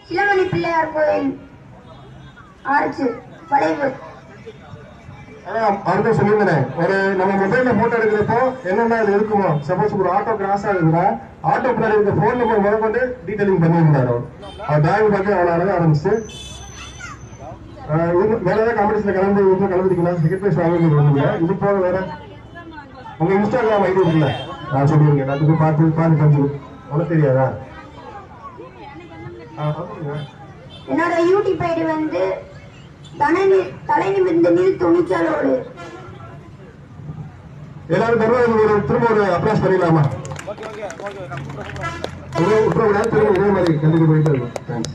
சிலமணி பிள்ளையார் கோயில் ஆர்ச் வளைவு. அவர்தான் சொல்லியிருந்தேன், ஒரு நம்ம மொபைல்ல போட்டோ எடுக்கிறப்போ என்னென்ன அது இருக்குமோ, சப்போஸ் ஒரு ஆட்டோ கிராஸ் ஆகுதுன்னா ஆட்டோ பின்னாடி இருக்க போன் நம்பர் முதற்கொண்டு டீட்டெயிலிங் பண்ணியிருந்தாரு. அவர் டிராயிங் பார்த்து அவனால ஆரம்பிச்சு வேற ஏதாவது காம்படிஷன்ல கலந்துருக்கீங்களா? செகண்ட் பிரைஸ் வாங்க. இது போக வேற உங்க இன்ஸ்டாகிராம் ஐடி இருக்குல்ல, நான் சொல்லிருங்க, எல்லாத்துக்கும் பார்த்து தெரிஞ்சு உனக்கு தெரியாதா? என்னோட யூடியூப் ஐடி வந்து தலை நிமிர்ந்த நீர் துணிச்சலோடு. எல்லாரும் திரும்ப ஒரு அப்ரோச் பண்ணிடலாமா? இதே மாதிரி கண்டிப்பா போயிட்டு இருக்கும். தேங்க்ஸ்.